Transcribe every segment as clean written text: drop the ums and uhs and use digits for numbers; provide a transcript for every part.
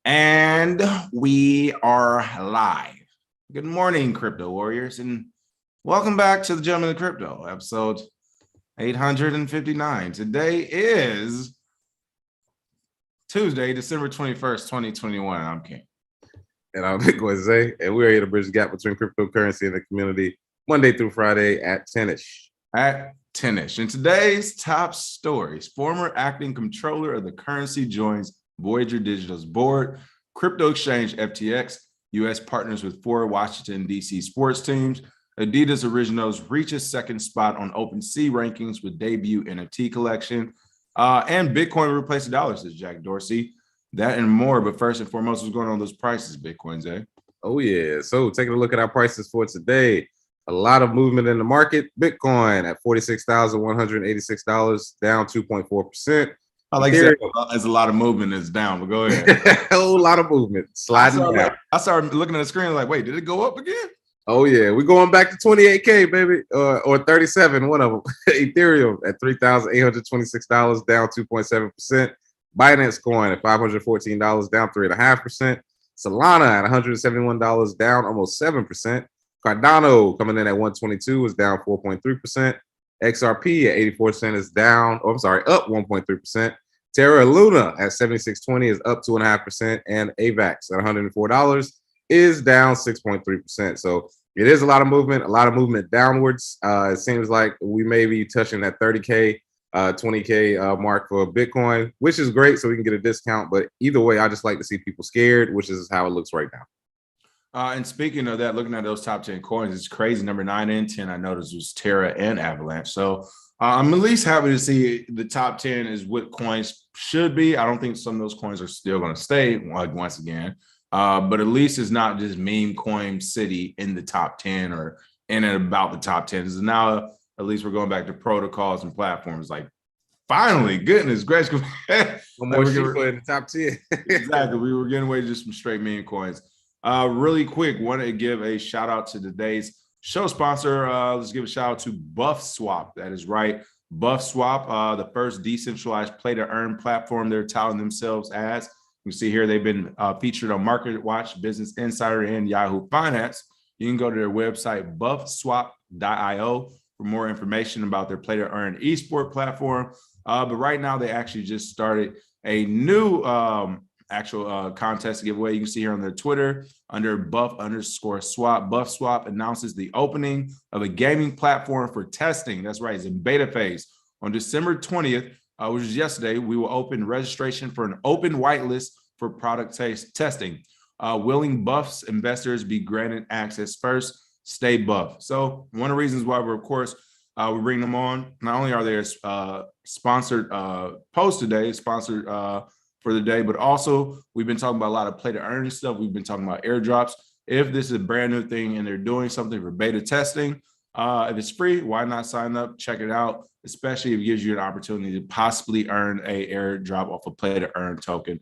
And we are live. Good morning, crypto warriors, and welcome back to the Gentleman of Crypto, episode 859. Today is Tuesday, December 21st, 2021. I'm King. And I'm Bitcoin Zay, and we're here to bridge the gap between cryptocurrency and the community Monday through Friday at 10-ish. At 10-ish. In today's top stories, former acting controller of the currency joins Voyager Digital's board. Crypto exchange FTX, U.S. partners with 4 Washington D.C. sports teams. Adidas Originals reaches second spot on OpenSea rankings with debut NFT collection. And Bitcoin replaced the dollar, says Jack Dorsey. That and more. But first and foremost, what's going on with those prices, Bitcoin's, eh? Oh, yeah. So taking a look at our prices for today. A lot of movement in the market. Bitcoin at $46,186, down 2.4%. I like that. There's a lot of movement. It's down, but go ahead. A whole lot of movement. Sliding down. I started looking at the screen like, wait, did it go up again? Oh, yeah. We're going back to 28K, baby, or 37, one of them. Ethereum at $3,826, down 2.7%. Binance Coin at $514, down 3.5%. Solana at $171, down almost 7%. Cardano coming in at 122 is down 4.3%. XRP at 84 cents is down, up 1.3%. Terra Luna at 76.20 is up 2.5%. And AVAX at $104 is down 6.3%. So it is a lot of movement downwards. It seems like we may be touching that 30K, 20K mark for Bitcoin, which is great. So we can get a discount. But either way, I just like to see people scared, which is how it looks right now. And speaking of that, looking at those top 10 coins, it's crazy. Number 9 and 10, I noticed was Terra and Avalanche. So I'm at least happy to see the top 10 is what coins should be. I don't think some of those coins are still going to stay once again. But at least it's not just meme coin city in the top 10 or in and about the top 10. So now at least we're going back to protocols and platforms. Like, finally, goodness gracious. One more Shiba in the top 10. Exactly. We were getting away just some straight meme coins. Really quick, wanted to give a shout out to today's show sponsor. Let's give a shout out to Buffswap. That is right. Buffswap, the first decentralized play to earn platform they're touting themselves as. You can see here they've been featured on Market Watch, Business Insider, and Yahoo Finance. You can go to their website, buffswap.io, for more information about their play to earn esport platform. But right now, they actually just started a new actual contest to give away. You can see here on their Twitter under buff_swap. Buffswap announces the opening of a gaming platform for testing. That's right, it's in beta phase. On December 20th, which was yesterday, we will open registration for an open whitelist for product testing. Willing Buffs investors be granted access first. Stay buff. So one of the reasons why we're, of course, we bring them on. Not only are there sponsored posts today, sponsored for the day, but also we've been talking about a lot of play to earn stuff. We've been talking about airdrops. If this is a brand new thing and they're doing something for beta testing, if it's free, why not sign up, check it out, especially if it gives you an opportunity to possibly earn a airdrop off a play to earn token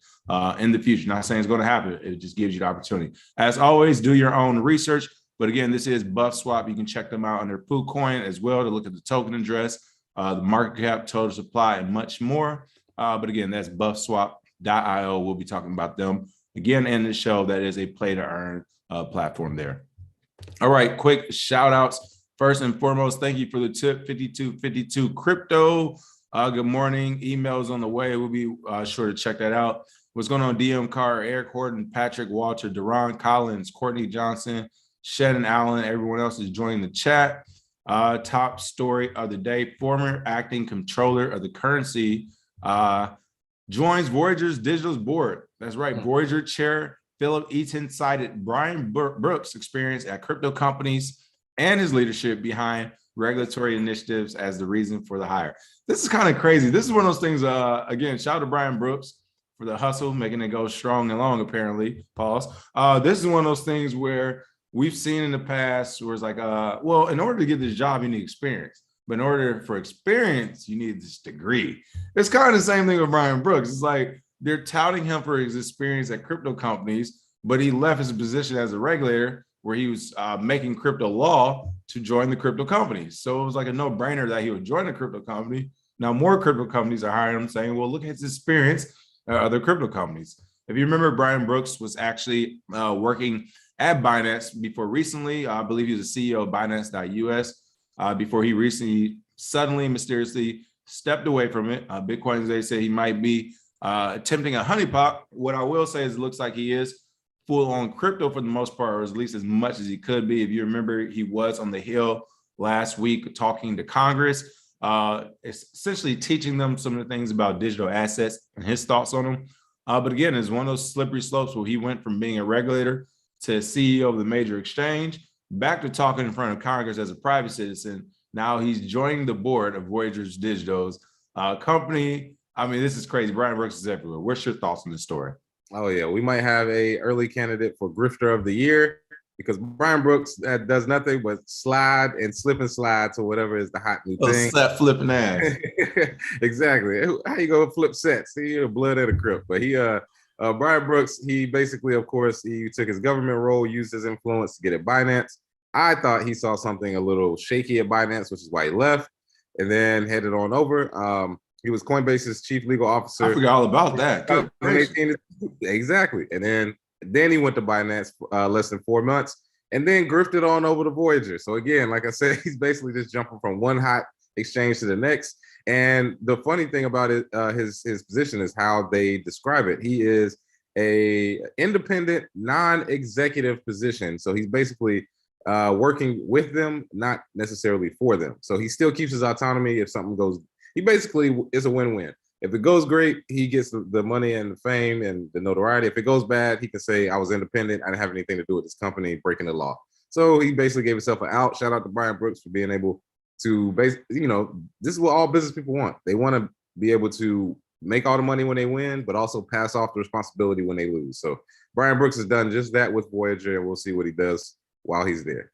in the future. Not saying it's going to happen. It just gives you the opportunity. As always, do your own research. But again, this is Buffswap. You can check them out under PooCoin as well to look at the token address, the market cap, total supply, and much more. But again, that's Buffswap.io. We'll be talking about them again in the show. That is a play to earn platform there. All right, quick shout outs. First and foremost, thank you for the tip, 5252 crypto. Good morning. Emails on the way. We'll be sure to check that out. What's going on? DM Carr, Eric Horton, Patrick Walter, Deron Collins, Courtney Johnson, Shannon Allen, everyone else is joining the chat. Top story of the day, former acting controller of the currency joins Voyager's Digital's board. That's right. Voyager chair Philip Eaton cited Brian Brooks' experience at crypto companies and his leadership behind regulatory initiatives as the reason for the hire. This is kind of crazy. This is one of those things, again, shout out to Brian Brooks for the hustle, making it go strong and long, apparently, pause. This is one of those things where we've seen in the past where it's like, well, in order to get this job, you need experience. But in order for experience, you need this degree. It's kind of the same thing with Brian Brooks. It's like they're touting him for his experience at crypto companies, but he left his position as a regulator where he was making crypto law to join the crypto companies. So it was like a no-brainer that he would join a crypto company. Now more crypto companies are hiring him saying, well, look at his experience at other crypto companies. If you remember, Brian Brooks was actually working at Binance before recently. I believe he was the CEO of Binance.us before he recently suddenly, mysteriously stepped away from it. Bitcoin, they say he might be attempting a honeypot. What I will say is it looks like he is full on crypto for the most part, or at least as much as he could be. If you remember, he was on the Hill last week talking to Congress, essentially teaching them some of the things about digital assets and his thoughts on them. But again, it's one of those slippery slopes where he went from being a regulator to CEO of the major exchange back to talking in front of Congress as a private citizen. Now he's joining the board of Voyager's Digital's company. I mean, this is crazy. Brian Brooks is everywhere. What's your thoughts on this story? Oh yeah, we might have a early candidate for Grifter of the Year because Brian Brooks does nothing but slide and slip and slide to whatever is the hot new thing. Set flipping ass. Exactly. How you gonna flip sets? See, you're blood at a crypt. But Brian Brooks, he basically, of course, he took his government role, used his influence to get at Binance. I thought he saw something a little shaky at Binance, which is why he left, and then headed on over. He was Coinbase's chief legal officer. I forgot all about that. Exactly. And then he went to Binance less than 4 months and then grifted on over to Voyager. So again, like I said, he's basically just jumping from one hot exchange to the next. And the funny thing about it, his position is how they describe it. He is a independent, non-executive position. So he's basically working with them, not necessarily for them. So he still keeps his autonomy if something goes. He basically is a win-win. If it goes great, he gets the money and the fame and the notoriety. If it goes bad, he can say, I was independent. I didn't have anything to do with this company breaking the law. So he basically gave himself an out. Shout out to Brian Brooks for being able to this is what all business people want. They want to be able to make all the money when they win, but also pass off the responsibility when they lose. So Brian Brooks has done just that with Voyager, and we'll see what he does while he's there.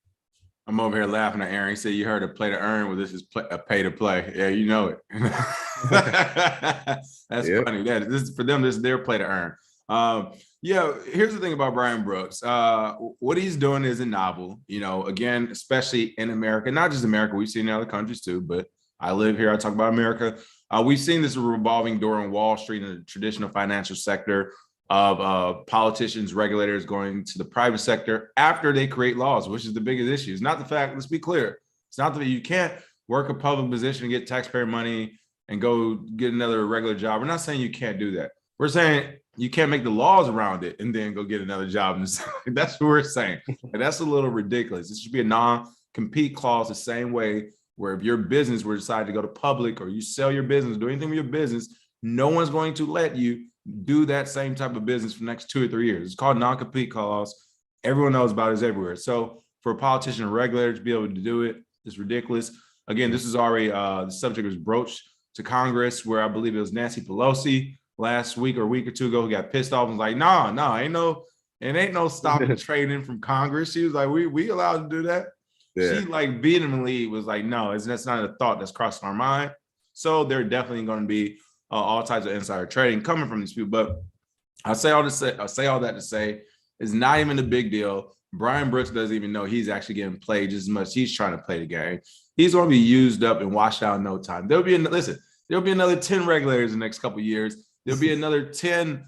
I'm over here laughing at Aaron. He said, you heard a play to earn. Well, this is a pay to play. Yeah, you know it. That's funny. This is for them. This is their play to earn. Here's the thing about Brian Brooks. What he's doing isn't novel. Again, especially in America, not just America. We've seen it in other countries too, but I live here. I talk about America. We've seen this revolving door on Wall Street in the traditional financial sector of politicians, regulators going to the private sector after they create laws, which is the biggest issue. It's not the fact, let's be clear, it's not that you can't work a public position and get taxpayer money and go get another regular job. We're not saying you can't do that. We're saying you can't make the laws around it and then go get another job. That's what we're saying. And that's a little ridiculous. This should be a non-compete clause the same way where if your business were decided to go to public or you sell your business, do anything with your business, no one's going to let you do that same type of business for the next 2 or 3 years. It's called non-compete clause. Everyone knows about it everywhere. So for a politician or regulator to be able to do it is ridiculous. Again, this is already the subject was broached to Congress, where I believe it was Nancy Pelosi last week or a week or two ago who got pissed off and was like, it ain't no stopping trading from Congress. She was like, we allowed to do that. Yeah. She like vehemently was like, no, that's not a thought that's crossing our mind. So there definitely going to be all types of insider trading coming from these people. But I say all that to say it's not even a big deal. Brian Brooks doesn't even know he's actually getting played just as much. He's trying to play the game. He's going to be used up and washed out in no time. There'll be another 10 regulators in the next couple of years. There'll be another 10,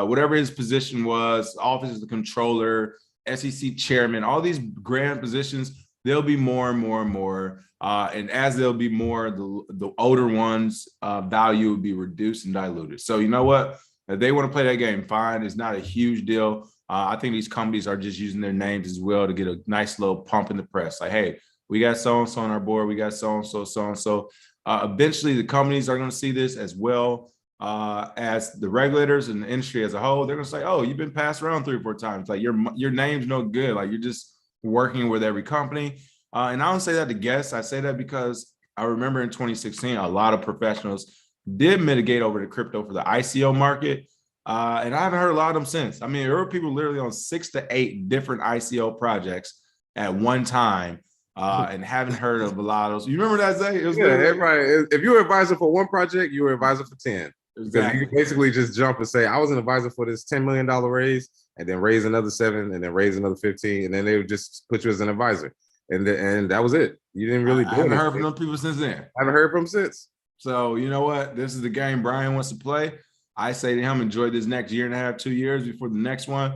whatever his position was, office of the controller, SEC chairman, all these grand positions. There'll be more and more and more. And as there'll be more, the older ones' value will be reduced and diluted. So you know what? If they want to play that game, fine. It's not a huge deal. I think these companies are just using their names as well to get a nice little pump in the press. Like, hey, we got so-and-so on our board. We got so-and-so, so-and-so. Eventually, the companies are going to see this as well as the regulators and the industry as a whole. They're going to say, oh, you've been passed around 3 or 4 times. Like, your name's no good. Like, you're just working with every company. And I don't say that to guess. I say that because I remember in 2016, a lot of professionals did mitigate over to crypto for the ICO market. And I haven't heard a lot of them since. I mean, there were people literally on 6 to 8 different ICO projects at one time and haven't heard of a lot of those. You remember that, Zay? It was everybody. If you were advisor for one project, you were advisor for 10. Exactly. You can basically just jump and say, I was an advisor for this $10 million raise, and then raise another 7, and then raise another 15, and then they would just put you as an advisor. And that was it. You didn't really do I haven't heard from those people since then. I haven't heard from them since. So you know what? This is the game Brian wants to play. I say to him, enjoy this next year and a half, 2 years before the next one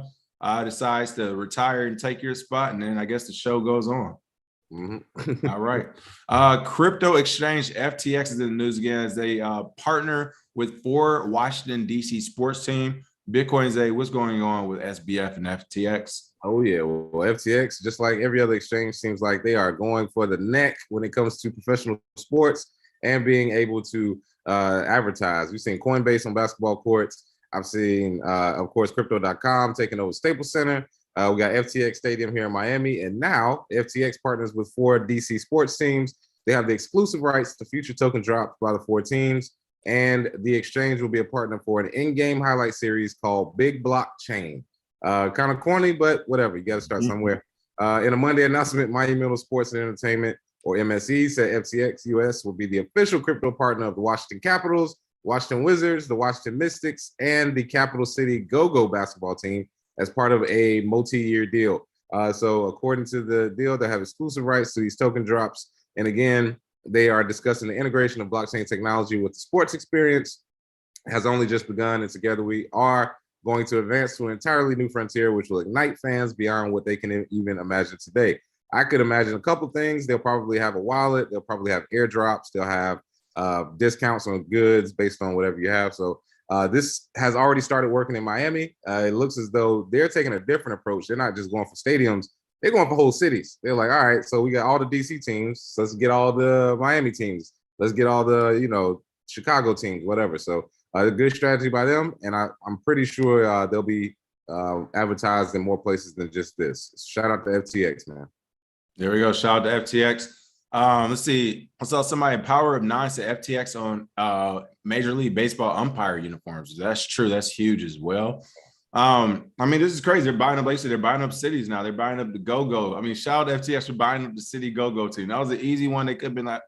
decides to retire and take your spot. And then I guess the show goes on. All right. Crypto exchange FTX is in the news again as they partner with 4 Washington D.C. sports team. Bitcoin's what's going on with SBF and FTX? Oh yeah, well, FTX, just like every other exchange, seems like they are going for the neck when it comes to professional sports and being able to advertise. We've seen Coinbase on basketball courts. I've seen, of course, Crypto.com taking over Staples Center. We got FTX Stadium here in Miami, and now FTX partners with 4 DC sports teams. They have the exclusive rights to future token drops by the 4 teams, and the exchange will be a partner for an in-game highlight series called Big Blockchain. Kind of corny, but whatever. You got to start somewhere. In a Monday announcement, Miami Middle Sports and Entertainment, or MSE, said FTX US will be the official crypto partner of the Washington Capitals, Washington Wizards, the Washington Mystics, and the Capital City Go-Go basketball team as part of a multi-year deal. So according to the deal, they have exclusive rights to these token drops. And again, they are discussing the integration of blockchain technology with the sports experience. It has only just begun, and together we are going to advance to an entirely new frontier, which will ignite fans beyond what they can even imagine today. I could imagine a couple things. They'll probably have a wallet. They'll probably have airdrops. They'll have discounts on goods based on whatever you have. So this has already started working in Miami. It looks as though they're taking a different approach. They're not just going for stadiums. They're going for whole cities. They're like, all right, so we got all the DC teams. So let's get all the Miami teams. Let's get all the, Chicago teams, whatever. So a good strategy by them. And I'm pretty sure they'll be advertised in more places than just this. Shout out to FTX, man. There we go. Shout out to FTX. Let's see. I saw somebody in Power of Nine say FTX on Major League Baseball umpire uniforms. That's true. That's huge as well. This is crazy. They're buying up, they're buying up cities now. They're buying up the Go-Go. Shout out to FTX for buying up the city Go-Go team. That was an easy one. They could have been like,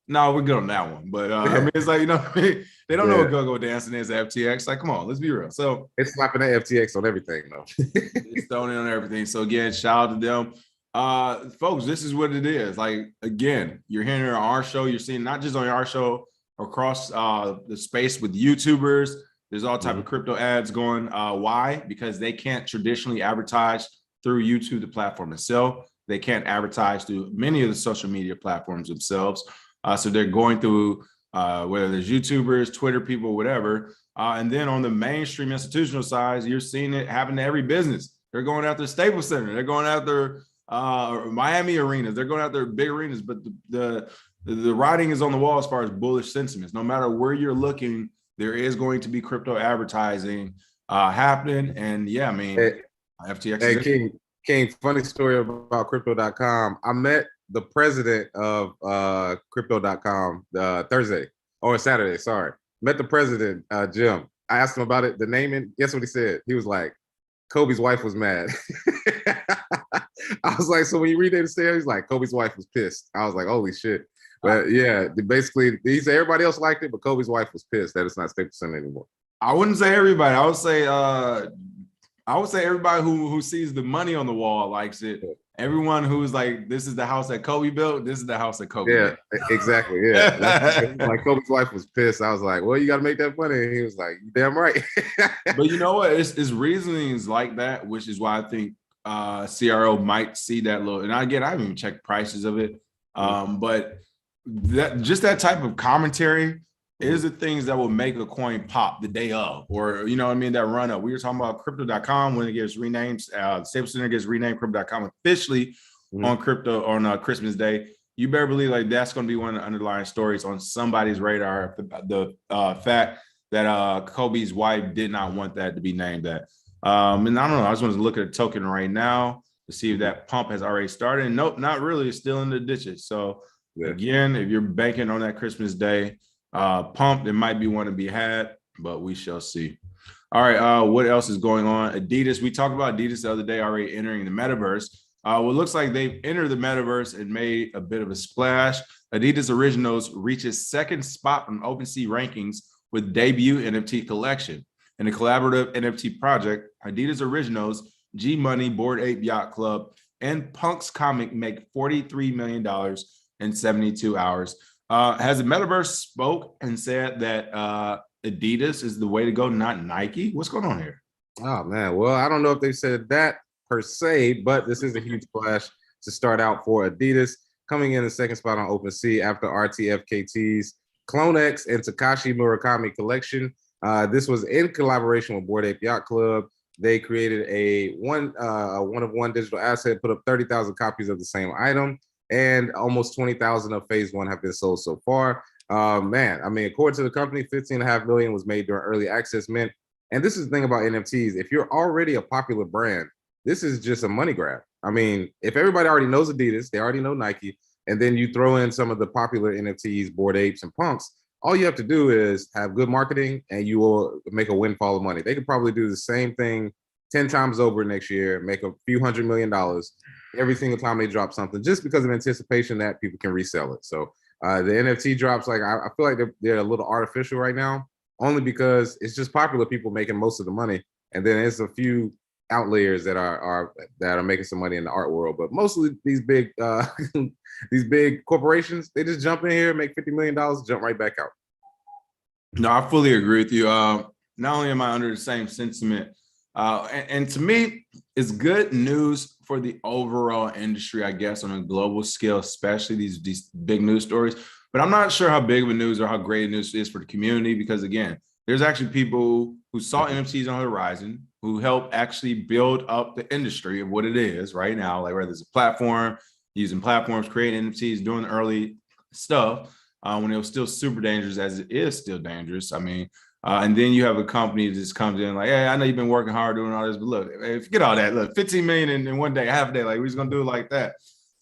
no, we're good on that one. But it's like, they don't know what Go-Go dancing is at FTX. Like, come on, let's be real. So it's slapping that FTX on everything, though. It's throwing it on everything. So again, shout out to them. Folks, this is what it is. Like, again, you're hearing on our show, you're seeing not just on our show, across the space with YouTubers. There's all type of crypto ads going. Why? Because they can't traditionally advertise through YouTube, the platform itself. They can't advertise through many of the social media platforms themselves. So they're going through whether there's YouTubers, Twitter people, whatever. And then on the mainstream institutional side, you're seeing it happen to every business. They're going after Staples Center. They're going after Miami arenas. They're going after big arenas. But the writing is on the wall as far as bullish sentiments. No matter where you're looking, there is going to be crypto advertising happening. And yeah, FTX. Hey, King, funny story about Crypto.com. I met the president of Crypto.com Thursday or Saturday. Sorry, met the president, Jim. I asked him about it, the naming. Guess what he said? He was like, Kobe's wife was mad. I was like, so when you read it, he's like, Kobe's wife was pissed. I was like, holy shit. But yeah, basically, he said everybody else liked it, but Kobe's wife was pissed that it's not Staples Center anymore. I wouldn't say everybody. I would say everybody who sees the money on the wall likes it. Everyone who's like, this is the house that Kobe built. This is the house that Kobe built. Exactly. Yeah. Like Kobe's wife was pissed. I was like, well, you got to make that money. And he was like, you damn right. But you know what? It's reasonings like that, which is why I think CRO might see that little. And again, I haven't even checked prices of it. But that type of commentary is the things that will make a coin pop the day of, or that run up. We were talking about Crypto.com when it gets renamed. Staples Center gets renamed Crypto.com officially on Christmas Day. You better believe like that's going to be one of the underlying stories on somebody's radar. The fact that Kobe's wife did not want that to be named that. And I don't know. I just want to look at a token right now to see if that pump has already started. And nope, not really. It's still in the ditches. So again, if you're banking on that Christmas Day pump, there might be one to be had, but we shall see. All right, what else is going on? Adidas, we talked about Adidas the other day already entering the metaverse. Well, it looks like they've entered the metaverse and made a bit of a splash. Adidas Originals reaches second spot on OpenSea rankings with debut NFT collection. In a collaborative NFT project, Adidas Originals, G Money, Bored Ape Yacht Club, and Punk's Comic make $43 million in 72 hours. Has the metaverse spoke and said that Adidas is the way to go, not Nike? What's going on here? Oh man, well, I don't know if they said that per se, but this is a huge splash to start out for Adidas, coming in the second spot on OpenSea after RTFKT's Clone X and Takashi Murakami collection. This was in collaboration with Bored Ape Yacht Club. They created a one-of-one digital asset, put up 30,000 copies of the same item, and almost 20,000 of phase one have been sold so far. Man, I mean, according to the company, 15.5 million was made during early access mint. And this is the thing about NFTs. If you're already a popular brand, this is just a money grab. I mean, if everybody already knows Adidas, they already know Nike, and then you throw in some of the popular NFTs, Bored Apes and Punks, all you have to do is have good marketing and you will make a windfall of money. They could probably do the same thing 10 times over next year, make a few $100 million every single time they drop something, just because of anticipation that people can resell it. So the NFT drops, like I feel like they're a little artificial right now, only because it's just popular people making most of the money. And then there's a few outliers that are making some money in the art world. But mostly these big these big corporations, they just jump in here, make $50 million, jump right back out. No, I fully agree with you. Not only am I under the same sentiment, and to me, it's good news for the overall industry, I guess, on a global scale, especially these big news stories. But I'm not sure how big of a news or how great a news is for the community, because again, there's actually people who saw NFTs on the horizon, who helped actually build up the industry of what it is right now, like whether it's a platform, using platforms, creating NFTs, doing the early stuff when it was still super dangerous, as it is still dangerous. I mean, and then you have a company that just comes in like, hey, I know you've been working hard doing all this, but look, hey, forget all that. Look, 15 million in one day, half a day, like we're just gonna do it like that.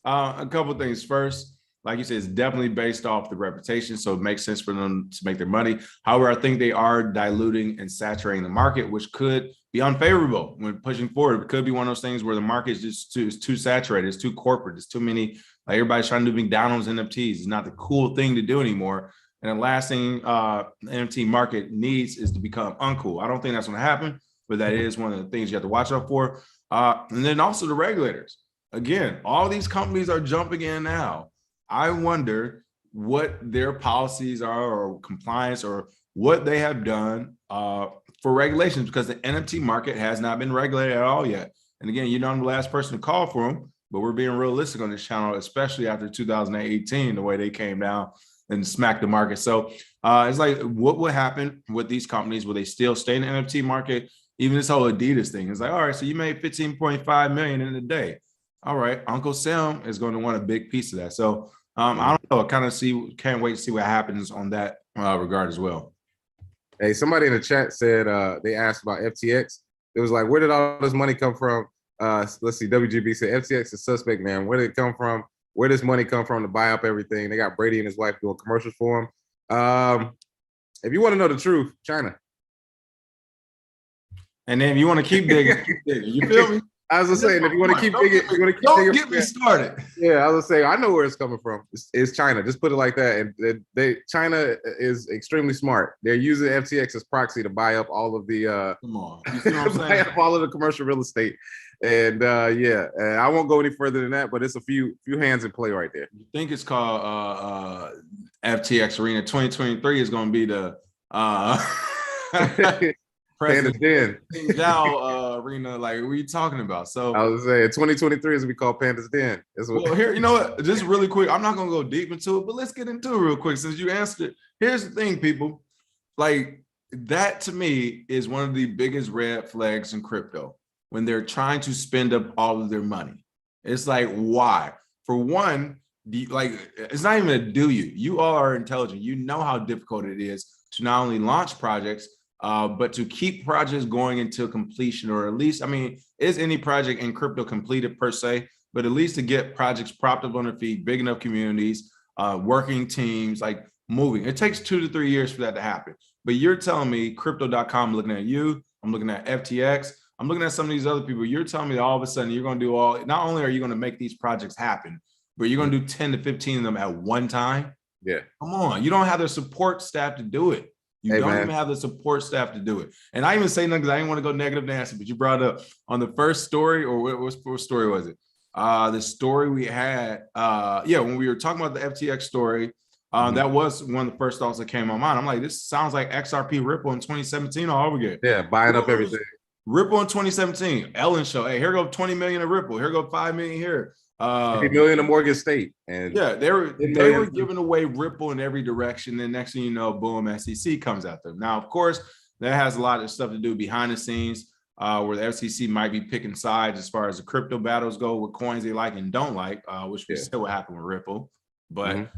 A couple of things. First, like you said, it's definitely based off the reputation, so it makes sense for them to make their money. However, I think they are diluting and saturating the market, which could be unfavorable when pushing forward. It could be one of those things where the market is just too saturated, it's too corporate, it's too many, like everybody's trying to do McDonald's NFTs. It's not the cool thing to do anymore. And the last thing the NFT market needs is to become uncool. I don't think that's going to happen, but that is one of the things you have to watch out for. And then also the regulators. Again, all these companies are jumping in now. I wonder what their policies are or compliance or what they have done for regulations, because the NFT market has not been regulated at all yet. And again, you're not the last person to call for them, but we're being realistic on this channel, especially after 2018, the way they came down and smacked the market. So it's like, what would happen with these companies? Will they still stay in the NFT market? Even this whole Adidas thing, it's like, all right, so you made 15.5 million in a day. All right, Uncle Sam is going to want a big piece of that. So I don't know. Can't wait to see what happens on that regard as well. Hey, somebody in the chat said they asked about FTX. It was like, where did all this money come from? Let's see. WGB said FTX is suspect, man. Where did it come from? Where does money come from to buy up everything? They got Brady and his wife doing commercials for him. If you want to know the truth, China. And then if you want to keep digging, keep digging. You feel me? I was just saying, if you want to keep digging, don't get me started. Yeah, I was gonna say, I know where it's coming from. It's China. Just put it like that. And China is extremely smart. They're using FTX as proxy to buy up all of the come on, you see what I'm saying? buy up all of the commercial real estate. And yeah, I won't go any further than that, but it's a few hands in play right there. You think it's called FTX Arena 2023 is going to be the Panda's Den. Arena, like what are you talking about? So I was saying 2023 is gonna be called Panda's Den. Well, here, you know what? Just really quick, I'm not gonna go deep into it, but let's get into it real quick since you answered it. Here's the thing, people. Like that to me is one of the biggest red flags in crypto when they're trying to spend up all of their money. It's like, why? For one, it's not even a do you. You all are intelligent. You know how difficult it is to not only launch projects, but to keep projects going until completion, or at least, I mean, is any project in crypto completed per se, but at least to get projects propped up on their feet, big enough communities, working teams, like moving. It takes 2 to 3 years for that to happen. But you're telling me crypto.com, looking at you, I'm looking at FTX, I'm looking at some of these other people. You're telling me that all of a sudden you're going to do not only are you going to make these projects happen, but you're going to do 10 to 15 of them at one time. Yeah. Come on. You don't have the support staff to do it. You don't even have the support staff to do it. And I even say nothing because I didn't want to go negative Nancy, but you brought up on the first story, or what story was it? The story we had, when we were talking about the FTX story, That was one of the first thoughts that came to my mind. I'm like, this sounds like XRP Ripple in 2017 all over again. Yeah, buying up everything. Ripple in 2017, Ellen show. Hey, here go 20 million of Ripple. Here go 5 million here. 50 million of Morgan State. And yeah, they were giving away Ripple in every direction. Then next thing you know, boom, SEC comes at them. Now, of course, that has a lot of stuff to do behind the scenes, where the FCC might be picking sides as far as the crypto battles go with coins they like and don't like, which we still what happened with Ripple. But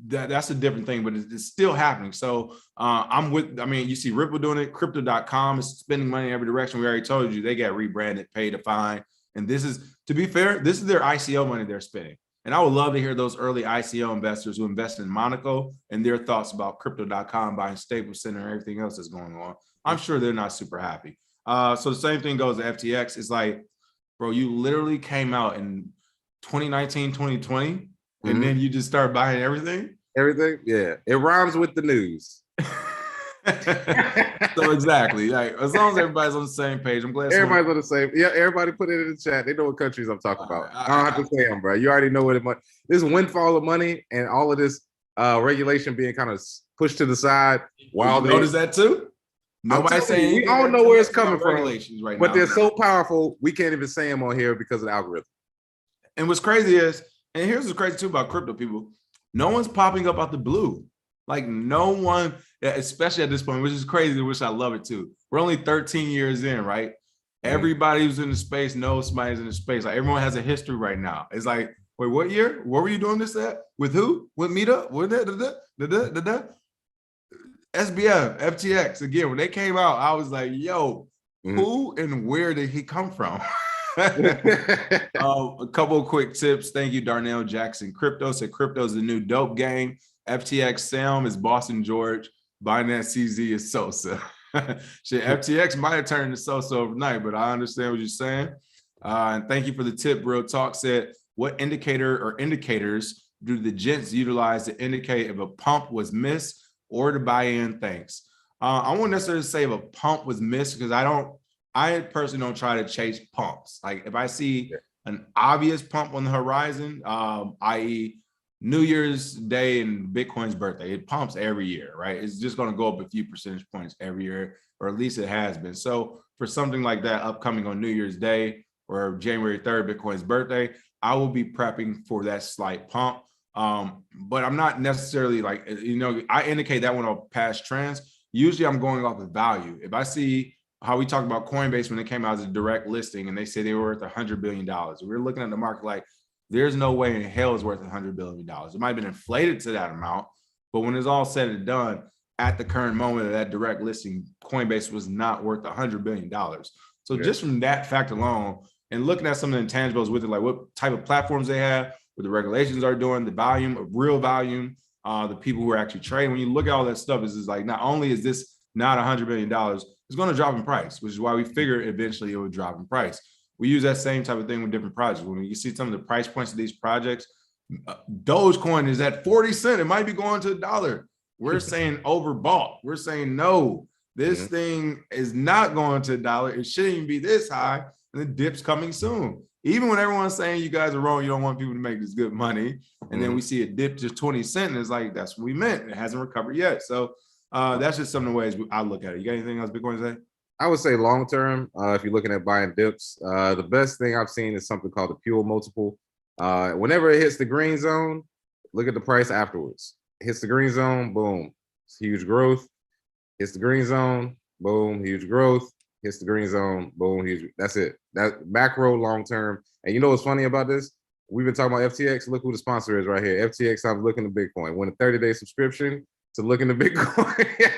that's a different thing, but it's still happening. So you see Ripple doing it. Crypto.com is spending money in every direction. We already told you they got rebranded, pay to fine. And this is, to be fair, this is their ICO money they're spending. And I would love to hear those early ICO investors who invested in Monaco and their thoughts about Crypto.com buying Staples Center and everything else that's going on. I'm sure they're not super happy. So the same thing goes to FTX. It's like, bro, you literally came out in 2019, 2020. And then you just start buying everything? Everything? Yeah. It rhymes with the news. So exactly. Like, as long as everybody's on the same page, I'm glad everybody's on the same. Yeah, everybody put it in the chat. They know what countries I'm talking about. I don't have to say them, bro. You already know what it might. This windfall of money and all of this regulation being kind of pushed to the side. While you notice that too? Nobody's saying we all know where it's coming from. Regulations right but now. They're so powerful, we can't even say them on here because of the algorithm. And what's crazy is, and here's what's crazy too about crypto people, no one's popping up out the blue. Like no one, especially at this point, which is crazy, which I love it too. We're only 13 years in, right? Everybody who's in the space knows somebody's in the space. Like everyone has a history right now. It's like, wait, what year? Where were you doing this at? With who? With Meetup? With that? SBF, FTX. Again, when they came out, I was like, yo, who and where did he come from? A couple of quick tips. Thank you, Darnell Jackson. Crypto said crypto is the new dope game. FTX Sam is Boston George. Binance CZ is Sosa. Shit, FTX might have turned to Sosa overnight, but I understand what you're saying. And thank you for the tip. Real Talk said, what indicator or indicators do the gents utilize to indicate if a pump was missed or to buy in? Thanks. I won't necessarily say if a pump was missed because I personally don't try to chase pumps. Like if I see an obvious pump on the horizon, i.e. New Year's Day and Bitcoin's birthday, it pumps every year, right? It's just going to go up a few percentage points every year, or at least it has been. So for something like that upcoming on New Year's Day or January 3rd, Bitcoin's birthday, I will be prepping for that slight pump. But I'm not necessarily like, I indicate that one on past trends. Usually I'm going off of value. If I see how we talked about Coinbase when it came out as a direct listing and they say they were worth $100 billion. We're looking at the market like there's no way in hell it's worth $100 billion. It might have been inflated to that amount, but when it's all said and done, at the current moment of that direct listing, Coinbase was not worth $100 billion. So just from that fact alone, and looking at some of the intangibles with it, like what type of platforms they have, what the regulations are doing, the volume of real volume, the people who are actually trading. When you look at all that stuff, it's like not only is this not $100 billion, it's going to drop in price, which is why we figure eventually it would drop in price. We use that same type of thing with different projects. When you see some of the price points of these projects, Dogecoin is at 40 cents. It might be going to $1. We're saying overbought. We're saying, no, this thing is not going to $1. It shouldn't even be this high. And the dip's coming soon. Even when everyone's saying you guys are wrong, you don't want people to make this good money. And then we see it dip to 20 cents. And it's like, that's what we meant. It hasn't recovered yet. So that's just some of the ways I look at it. You got anything else Bitcoin to say? I would say long term, if you're looking at buying dips, the best thing I've seen is something called the Pure multiple. Whenever it hits the green zone, look at the price afterwards. It hits the green zone, boom, it's huge growth. Hits the green zone, boom, huge growth. Hits the green zone, boom, huge. That's it. That macro long term. And you know what's funny about this? We've been talking about FTX. Look who the sponsor is right here. FTX, I'm looking to Bitcoin. Win a 30-day subscription to look into Bitcoin.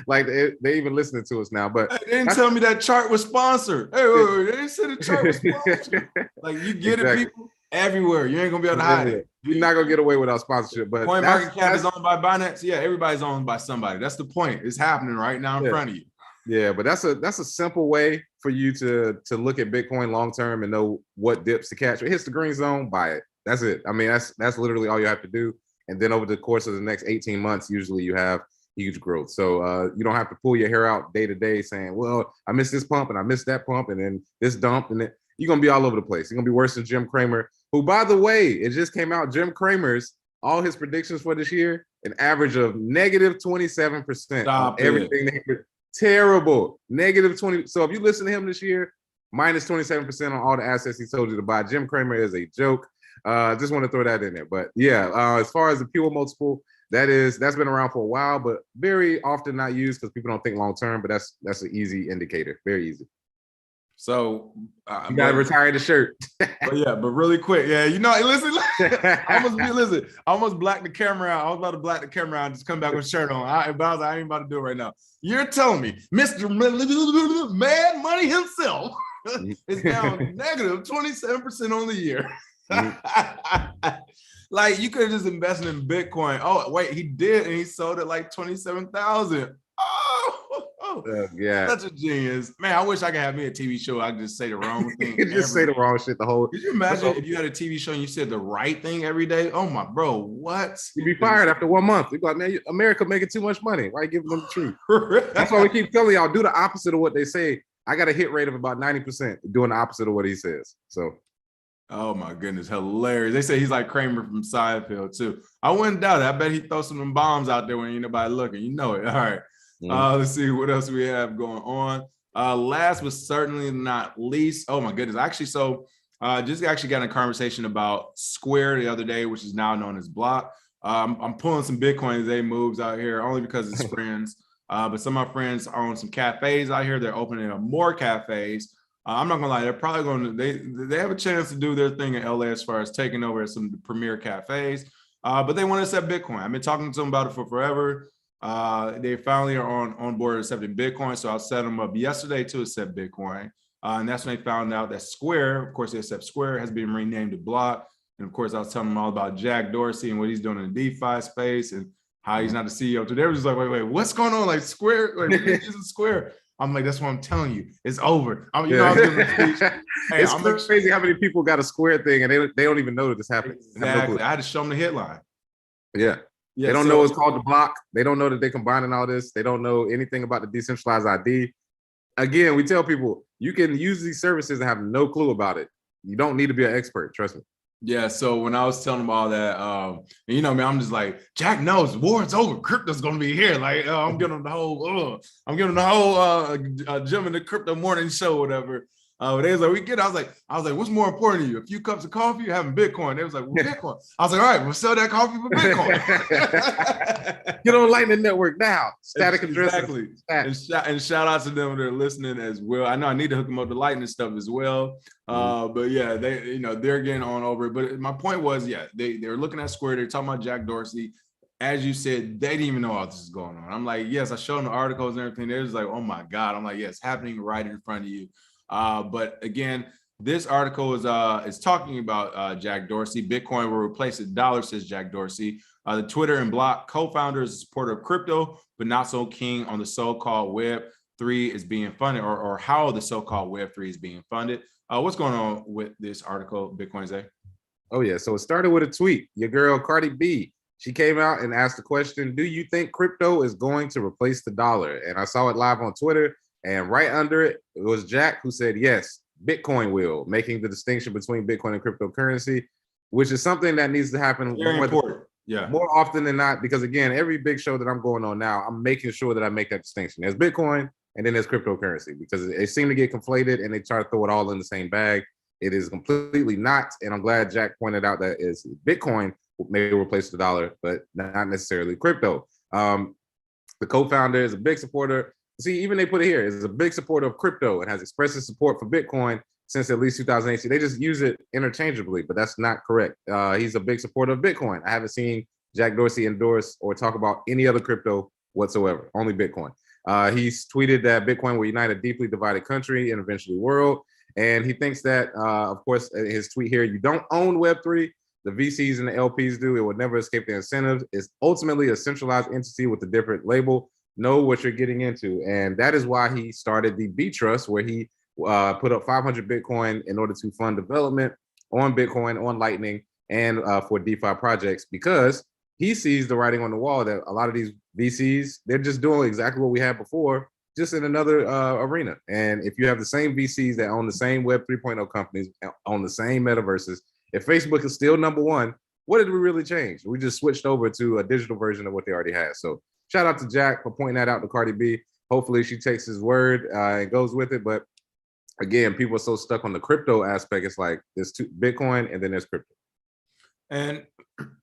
Like they even listening to us now. But they didn't tell me that chart was sponsored. Hey, wait, they didn't say the chart was sponsored. Like you get it, people everywhere. You ain't gonna be able to hide it. You're not gonna get away without sponsorship. But CoinMarketCap is owned by Binance. Yeah, everybody's owned by somebody. That's the point. It's happening right now in front of you. Yeah, but that's a simple way for you to look at Bitcoin long term and know what dips to catch. It hits the green zone, buy it. That's it. I mean, that's literally all you have to do. And then over the course of the next 18 months, usually you have huge growth. So you don't have to pull your hair out day to day saying, well, I missed this pump and I missed that pump and then this dump. And then you're going to be all over the place. You're going to be worse than Jim Cramer, who, by the way, it just came out. Jim Cramer's all his predictions for this year, an average of negative 27% on everything. Terrible. Negative 20. So if you listen to him this year, minus 27% on all the assets he told you to buy. Jim Cramer is a joke. Just want to throw that in there. But yeah, as far as the pure multiple, that's been around for a while, but very often not used because people don't think long term. But that's an easy indicator, very easy. So you gotta retire the shirt. but really quick, listen, I almost blacked the camera out. I was about to black the camera out and just come back with a shirt on. I ain't about to do it right now. You're telling me Mr. Mad Money himself is down negative 27% on the year. Like you could have just invested in Bitcoin. Oh, wait, he did, and he sold it like 27,000. Yeah, such a genius, man. I wish I could have me a TV show. I could just say the wrong thing. Say the wrong shit. Could you imagine if you had a TV show and you said the right thing every day? Oh my bro, what? You'd be fired after 1 month. You'd be like, man, America making too much money. Why are you giving them the truth? That's why we keep telling y'all, do the opposite of what they say. I got a hit rate of about 90% doing the opposite of what he says. So. Oh my goodness, hilarious. They say he's like Kramer from Seinfeld too. I wouldn't doubt it. I bet he throws some bombs out there when ain't nobody looking. You know it. All right. Let's see what else we have going on. Last but certainly not least, oh my goodness. Actually, just actually got in a conversation about Square the other day, which is now known as Block. I'm pulling some Bitcoin today moves out here only because it's friends. But some of my friends own some cafes out here. They're opening up more cafes. I'm not gonna lie, they're probably going to they have a chance to do their thing in LA as far as taking over some premier cafes. But they want to accept Bitcoin. I've been talking to them about it for forever. They finally are on board accepting Bitcoin. So I set them up yesterday to accept Bitcoin. And that's when they found out that Square, of course, they accept Square, has been renamed to Block. And of course, I was telling them all about Jack Dorsey and what he's doing in the DeFi space and how he's not the CEO. So they were just like, wait, what's going on? Like Square, isn't Square? I'm like, that's what I'm telling you. It's over. I was giving a speech. Hey, it's crazy how many people got a Square thing and they don't even know that this happened. Exactly. I had to show them the headline. Yeah. They don't know it's called the Block. They don't know that they're combining all this. They don't know anything about the decentralized ID. Again, we tell people you can use these services and have no clue about it. You don't need to be an expert. Trust me. Yeah. So when I was telling them all that, I'm just like, Jack knows war's over. Crypto's gonna be here. Like I'm giving them the whole, Jim in the Crypto Morning Show, whatever. They was like, we get it. I was like, what's more important to you? A few cups of coffee or having Bitcoin? They was like, well, Bitcoin. I was like, all right, we'll sell that coffee for Bitcoin. Get on Lightning Network now. Static address. Exactly. And shout out to them that are listening as well. I know I need to hook them up to Lightning stuff as well. But yeah, they're getting on over it. But my point was, they're looking at Square. They're talking about Jack Dorsey. As you said, they didn't even know all this is going on. I'm like, yes, I showed them the articles and everything. They're just like, oh my God. I'm like, yeah, it's happening right in front of you. But again, this article is talking about Jack Dorsey. Bitcoin will replace the dollar, says Jack Dorsey. The Twitter and Block co-founder is a supporter of crypto, but not so keen on the so-called Web3 is being funded, or how the so-called Web3 is being funded. What's going on with this article, Bitcoin Zay? Oh yeah, so it started with a tweet. Your girl Cardi B, she came out and asked the question, do you think crypto is going to replace the dollar? And I saw it live on Twitter. And right under it, it was Jack who said, yes, Bitcoin will, making the distinction between Bitcoin and cryptocurrency, which is something that needs to happen more often than not. Because again, every big show that I'm going on now, I'm making sure that I make that distinction. There's Bitcoin and then there's cryptocurrency, because it seemed to get conflated and they try to throw it all in the same bag. It is completely not. And I'm glad Jack pointed out that is Bitcoin may replace the dollar, but not necessarily crypto. The co-founder is a big supporter. See, even they put it here, is a big supporter of crypto and has expressed his support for Bitcoin since at least 2018. They just use it interchangeably, but that's not correct. He's a big supporter of Bitcoin. I haven't seen Jack Dorsey endorse or talk about any other crypto whatsoever, only Bitcoin. He's tweeted that Bitcoin will unite a deeply divided country and eventually world. And he thinks that, of course, his tweet here, you don't own Web3. The VCs and the LPs do. It will never escape their incentives. It's ultimately a centralized entity with a different label. Know what you're getting into. And that is why he started the B Trust, where he put up 500 Bitcoin in order to fund development on Bitcoin, on Lightning, and for DeFi projects, because he sees the writing on the wall that a lot of these VCs, they're just doing exactly what we had before, just in another arena. And if you have the same VCs that own the same Web 3.0 companies, own the same metaverses, if Facebook is still number one, what did we really change? We just switched over to a digital version of what they already had. So shout out to Jack for pointing that out to Cardi B. Hopefully she takes his word and goes with it. But again, people are so stuck on the crypto aspect. It's like there's Bitcoin and then there's crypto. And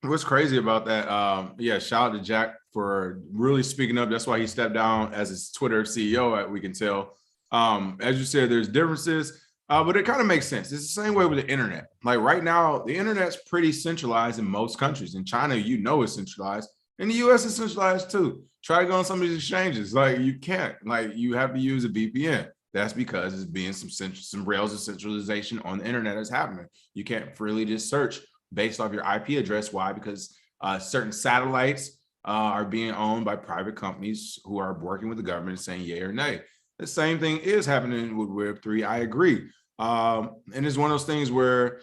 what's crazy about that? Yeah, shout out to Jack for really speaking up. That's why he stepped down as his Twitter CEO. We can tell. As you said, there's differences, but it kind of makes sense. It's the same way with the internet. Like right now, the internet's pretty centralized in most countries. In China, you know it's centralized. In the US, it's centralized too. Try to go on some of these exchanges. Like you can't. Like you have to use a VPN. That's because it's being some rails of centralization on the internet is happening. You can't freely just search based off your IP address. Why? Because certain satellites are being owned by private companies who are working with the government saying yay or nay. The same thing is happening with Web3. I agree. And it's one of those things where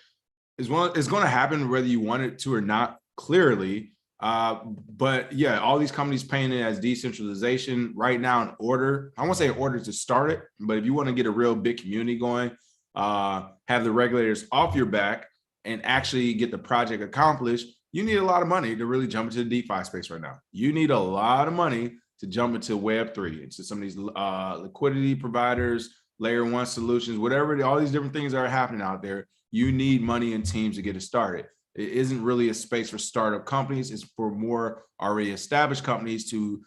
it's going to happen whether you want it to or not, clearly. But yeah, all these companies paint it as decentralization right now in order. I won't say in order to start it, but if you want to get a real big community going, have the regulators off your back and actually get the project accomplished, you need a lot of money to really jump into the DeFi space right now. You need a lot of money to jump into Web3, into some of these liquidity providers, layer one solutions, whatever, all these different things that are happening out there. You need money and teams to get it started. It isn't really a space for startup companies. It's for more already established companies to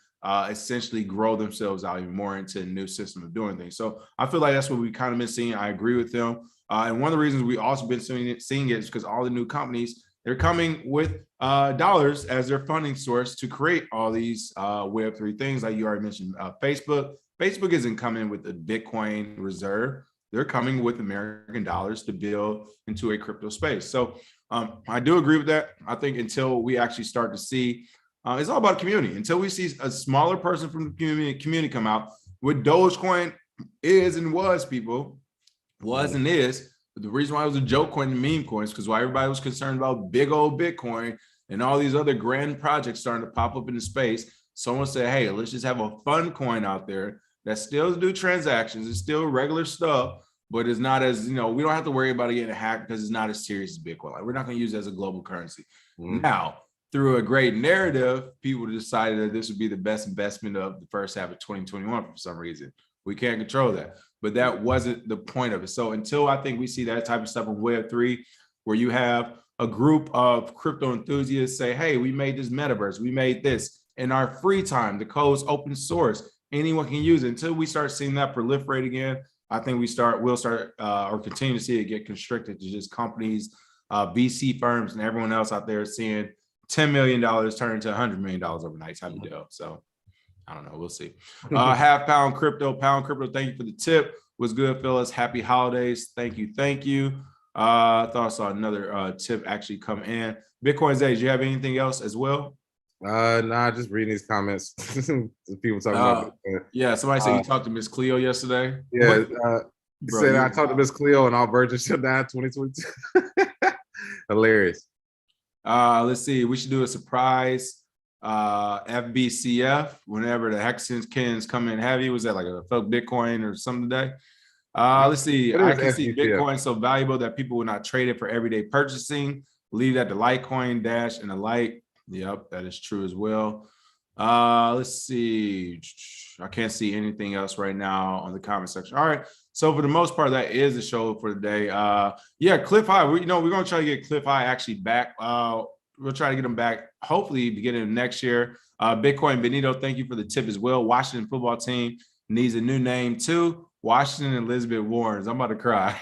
essentially grow themselves out even more into a new system of doing things. So I feel like that's what we kind of been seeing. I agree with them. And one of the reasons we also been seeing it is because all the new companies, they're coming with dollars as their funding source to create all these Web3 things. Like you already mentioned, Facebook. Facebook isn't coming with a Bitcoin reserve. They're coming with American dollars to build into a crypto space. So I do agree with that. I think until we actually start to see, it's all about community. Until we see a smaller person from the community come out, what Dogecoin is and was, people, was and is. But the reason why it was a joke coin and meme coins, because why everybody was concerned about big old Bitcoin and all these other grand projects starting to pop up in the space. Someone said, hey, let's just have a fun coin out there that still do transactions. It's still regular stuff, but it's not as, we don't have to worry about it getting hacked because it's not as serious as Bitcoin. Like, we're not going to use it as a global currency. Now, through a great narrative, people decided that this would be the best investment of the first half of 2021 for some reason. We can't control that, but that wasn't the point of it. So until I think we see that type of stuff in Web3, where you have a group of crypto enthusiasts say, hey, we made this metaverse, we made this in our free time, the code's open source, anyone can use it. Until we start seeing that proliferate again, I think we'll start or continue to see it get constricted to just companies, VC firms, and everyone else out there seeing $10 million turn into $100 million overnight type of deal. So I don't know. We'll see. Half pound crypto. Thank you for the tip. Was good, fellas. Happy holidays. Thank you. I thought I saw another tip actually come in. Bitcoin Zay, do you have anything else as well? Nah, just reading these comments. People talking about Bitcoin. Yeah, somebody said you talked to Miss Cleo yesterday. Yeah, said I talked to Miss Cleo and all virgins shut down 2022. Hilarious. Let's see. We should do a surprise FBCF whenever the Hexikins come in heavy. Was that like a fuck Bitcoin or something today? Let's see. I can see Bitcoin so valuable that people will not trade it for everyday purchasing. Leave that to Litecoin, Dash, and the like. Yep, that is true as well. Let's see. I can't see anything else right now on the comment section. All right. So for the most part, that is the show for today. Yeah, Cliff High. We're going to try to get Cliff High actually back. We'll try to get him back, hopefully, beginning of next year. Bitcoin Benito, thank you for the tip as well. Washington football team needs a new name too. Washington Elizabeth Warrens. I'm about to cry.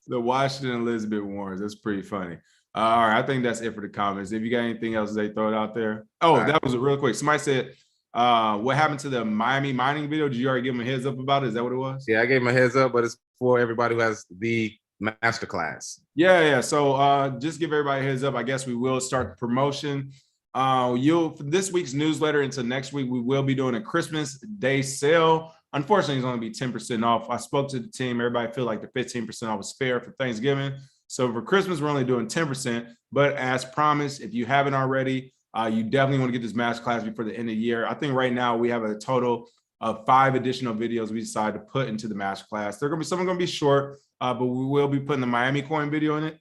The Washington Elizabeth Warrens. That's pretty funny. All right, I think that's it for the comments. If you got anything else, they throw it out there. Oh, that was a real quick. Somebody said, what happened to the Miami mining video? Did you already give them a heads up about it? Is that what it was? Yeah, I gave them a heads up, but it's for everybody who has the masterclass. Yeah. So just give everybody a heads up. I guess we will start the promotion. For this week's newsletter until next week, we will be doing a Christmas Day sale. Unfortunately, it's only be 10% off. I spoke to the team. Everybody feel like the 15% off was fair for Thanksgiving. So for Christmas, we're only doing 10%. But as promised, if you haven't already, you definitely want to get this masterclass before the end of the year. I think right now we have a total of 5 additional videos we decided to put into the masterclass. They're going to be some are going to be short, but we will be putting the Miami coin video in it.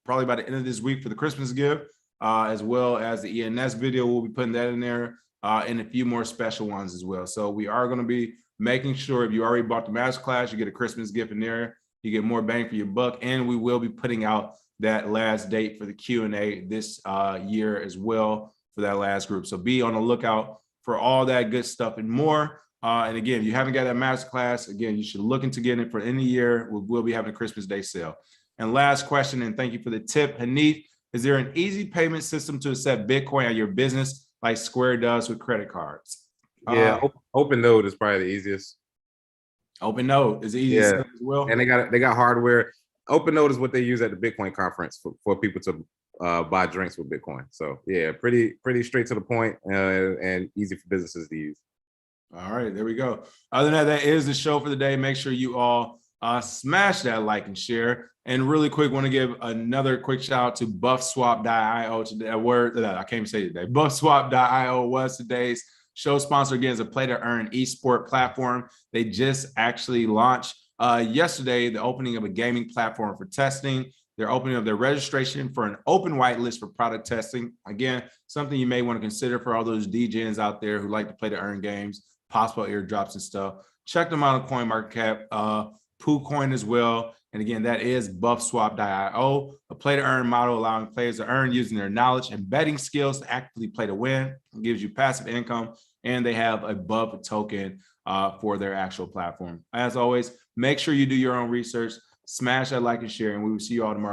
probably by the end of this week for the Christmas gift, as well as the ENS video. We'll be putting that in there, and a few more special ones as well. So we are going to be making sure if you already bought the masterclass, you get a Christmas gift in there. You get more bang for your buck, and we will be putting out that last date for the Q&A this year as well for that last group. So be on the lookout for all that good stuff and more. And again, if you haven't got that masterclass, again, you should look into getting it for the end of the year. We'll be having a Christmas Day sale. And last question, and thank you for the tip, Hanif, is there an easy payment system to accept Bitcoin at your business like Square does with credit cards? Yeah, OpenNode is probably the easiest. OpenNode is the easiest as well. And they got hardware. OpenNode is what they use at the Bitcoin conference for people to buy drinks with Bitcoin. So yeah, pretty straight to the point, and easy for businesses to use. All right, there we go. Other than that is the show for the day. Make sure you all smash that like and share. And really quick, want to give another quick shout out to Buffswap.io today. I can't even say it today. Buffswap.io was today's show sponsor. Again, is a play to earn esport platform. They just actually launched yesterday the opening of a gaming platform for testing. They're opening up their registration for an open whitelist for product testing. Again, something you may want to consider for all those DJs out there who like to play to earn games, possible airdrops and stuff. Check them out on CoinMarketCap, PooCoin as well. And again, that is Buffswap.io, a play to earn model allowing players to earn using their knowledge and betting skills to actively play to win. It gives you passive income, and they have a Buff token for their actual platform. As always, make sure you do your own research, smash that like and share, and we will see you all tomorrow.